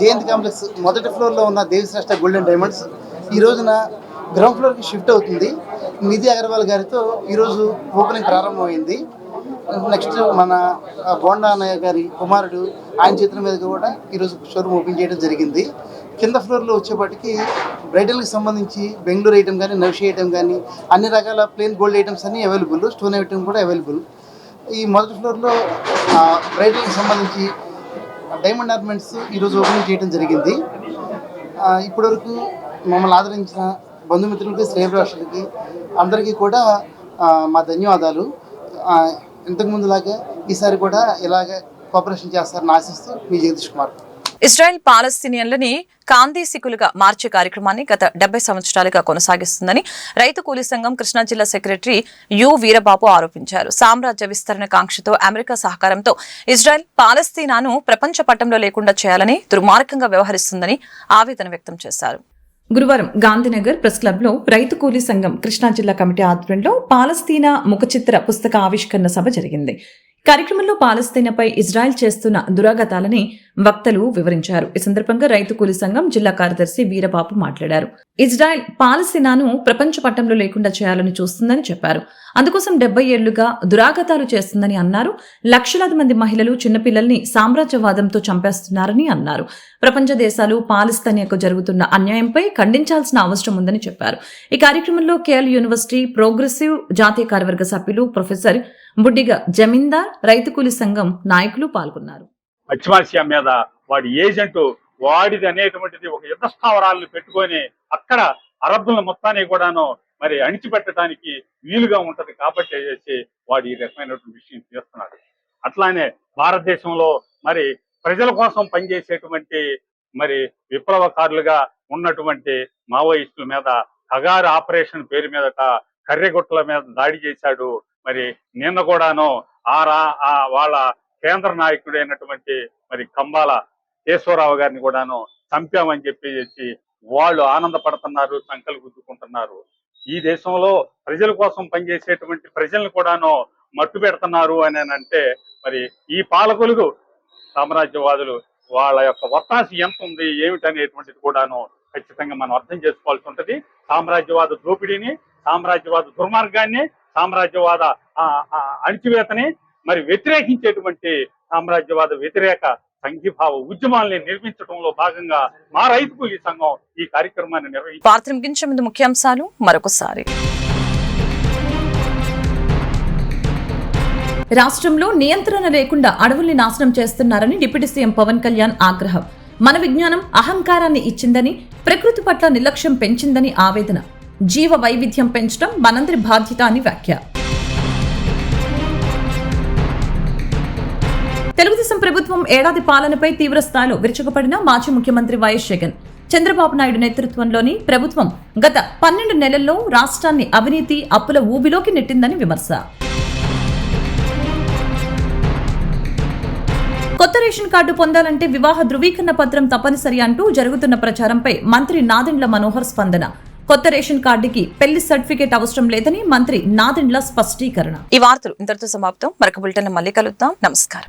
N: Jayanth complex మొదటి ఫ్లోర్లో ఉన్న దేవి శ్రేష్ఠ గోల్డెన్ డైమండ్స్ ఈ రోజున గ్రౌండ్ ఫ్లోర్కి షిఫ్ట్ అవుతుంది. నిధి అగర్వాల్ గారితో ఈరోజు ఓపెనింగ్ ప్రారంభమైంది. నెక్స్ట్ మన బోండా అన్నయ్య గారి కుమారుడు ఆయన చేతుల మీద కూడా ఈరోజు షోరూమ్ ఓపెన్ చేయడం జరిగింది. కింద ఫ్లోర్లో వచ్చేప్పటికి బ్రైడల్కి సంబంధించి బెంగళూరు ఐటమ్ కానీ, నవిషి ఐటమ్ కానీ, అన్ని రకాల ప్లెయిన్ గోల్డ్ ఐటమ్స్ అన్నీ అవైలబుల్, స్టోన్ ఐటమ్ కూడా అవైలబుల్. ఈ మొదటి ఫ్లోర్లో బ్రైడల్కి సంబంధించి డైమండ్ ఆర్నమెంట్స్ ఈరోజు ఓపెనింగ్ చేయడం జరిగింది. ఇప్పటివరకు మమ్మల్ని ఆదరించిన బంధుమిత్రులకి, శ్రేయభిలాషులకి అందరికీ కూడా మా ధన్యవాదాలు. ఇంతకుముందులాగే ఈసారి కూడా ఇలాగే కోఆపరేషన్ చేస్తారని ఆశిస్తూ మీ జగదీష్ కుమార్.
A: ఇజ్రాయెల్ పాలస్తీనియన్లని కాందేశికులుగా మార్చే కార్యక్రమాన్ని గత 70 సంవత్సరాలుగా కొనసాగిస్తుందని రైతు కూలీ సంఘం కృష్ణా జిల్లా సెక్రటరీ యు వీరబాబు ఆరోపించారు. సామ్రాజ్య విస్తరణ కాంక్షతో అమెరికా సహకారంతో ఇజ్రాయెల్ పాలస్తీనాను ప్రపంచ పటంలో లేకుండా చేయాలని దుర్మార్గంగా వ్యవహరిస్తుందని ఆవేదన వ్యక్తం చేశారు.
B: గురువారం గాంధీనగర్ ప్రెస్ క్లబ్ లో రైతు కూలీ సంఘం కృష్ణా జిల్లా కమిటీ ఆధ్వర్యంలో పాలస్తీనా ముఖచిత్ర పుస్తక ఆవిష్కరణ సభ జరిగింది. కార్యక్రమంలో పాలస్తీనాపై ఇజ్రాయెల్ చేస్తున్న దురాగతాలని వక్తలు వివరించారు. ఈ సందర్భంగా రైతు కూలీ సంఘం జిల్లా కార్యదర్శి వీరబాబు మాట్లాడారు. ఇజ్రాయెల్ పాలస్తీనాను ప్రపంచ పటంలో లేకుండా చేయాలని చూస్తుందని చెప్పారు. అందుకోసం 70 ఏళ్లుగా దురాగతాలు చేస్తుందని అన్నారు. లక్షలాది మంది మహిళలు, చిన్నపిల్లల్ని సామ్రాజ్యవాదంతో చంపేస్తున్నారని అన్నారు. ప్రపంచ దేశాలు పాలస్తీనాకు జరుగుతున్న అన్యాయంపై ఖండించాల్సిన అవసరం ఉందని చెప్పారు. ఈ కార్యక్రమంలో కేఎల్ యూనివర్సిటీ ప్రోగ్రెసివ్ జాతీయ కార్యవర్గ సభ్యులు ప్రొఫెసర్ బుడ్డిగా జమీందార్, రైతు కూలీ సంఘం నాయకులు పాల్గొన్నారు.
O: పశ్చిమాసియా మీద వాడి ఏజెంట్ వాడిది అనేటువంటిది ఒక యుద్ధ స్థావరాలను పెట్టుకొని అక్కడ అరబ్బుల మొత్తాన్ని కూడాను మరి అణిచిపెట్టడానికి వీలుగా ఉంటది కాబట్టి వాడు ఈ రకమైనటువంటి విషయం చేస్తున్నాడు. అట్లానే భారతదేశంలో మరి ప్రజల కోసం పనిచేసేటువంటి మరి విప్లవకారులుగా ఉన్నటువంటి మావోయిస్టుల మీద కగారు ఆపరేషన్ పేరు మీదట కర్రెగుట్టల మీద దాడి చేశాడు. మరి నిన్న కూడాను వాళ్ళ కేంద్ర నాయకుడైనటువంటి మరి కంబాల కేశవరావు గారిని కూడాను చంపామని చెప్పేసి వాళ్ళు ఆనందపడుతున్నారు, సంకలు గుద్దుకుంటున్నారు. ఈ దేశంలో ప్రజల కోసం పనిచేసేటువంటి ప్రజలను కూడాను మట్టు పెడుతున్నారు అని అంటే మరి ఈ పాలకులు సామ్రాజ్యవాదులు వాళ్ళ యొక్క ఒత్తాసి ఎంత ఉంది ఏమిటనేటువంటిది కూడాను ఖచ్చితంగా మనం అర్థం చేసుకోవాల్సి ఉంటది. సామ్రాజ్యవాద దోపిడీని, సామ్రాజ్యవాద దుర్మార్గాన్ని, సామ్రాజ్యవాద అణిచివేతని మరి వ్యతిరేకించేటువంటి సామ్రాజ్యవాద వ్యతిరేక సంఘీభావ ఉద్యమాల్ని నిర్మించడంలో భాగంగా మా రైతు కూలీ సంఘం ఈ కార్యక్రమాన్ని
A: నిర్వహించింది. ముఖ్యాంశాలు మరొకసారి.
B: రాష్ట్రంలో నియంత్రణ లేకుండా అడవుల్ని నాశనం చేస్తున్నారని డిప్యూటీ సీఎం పవన్ కళ్యాణ్ ఆగ్రహం. మన విజ్ఞానం అహంకారాన్ని ఇచ్చిందని, ప్రకృతి పట్ల నిర్లక్ష్యం పెంచిందని ఆవేదన. జీవ వైవిధ్యం పెంచడం మనందరి బాధ్యత అని వ్యాఖ్య. తెలుగుదేశం ప్రభుత్వం ఏడాది పాలనపై తీవ్ర స్థాయిలో విరుచుకుపడిన మాజీ ముఖ్యమంత్రి వైఎస్ జగన్. చంద్రబాబు నాయుడు నేతృత్వంలోని ప్రభుత్వం గత 12 నెలల్లో రాష్ట్రాన్ని అవినీతి, అప్పుల ఊబిలోకి నెట్టిందని విమర్శ. కొత్త రేషన్ కార్డు పొందాలంటే వివాహ ధృవీకరణ పత్రం తప్పనిసరి అంటూ జరుగుతున్న ప్రచారంపై మంత్రి నాదెండ్ల మనోహర్ స్పందన. కొత్త రేషన్ కార్డుకి పెళ్లి సర్టిఫికేట్ అవసరం లేదని మంత్రి నాదెండ్ల స్పష్టీకరణ.
A: ఈ వార్తలు ఇంతటితో సమాప్తం. మరొక బులెటిన్ మళ్ళీ కలుద్దాం. నమస్కారం.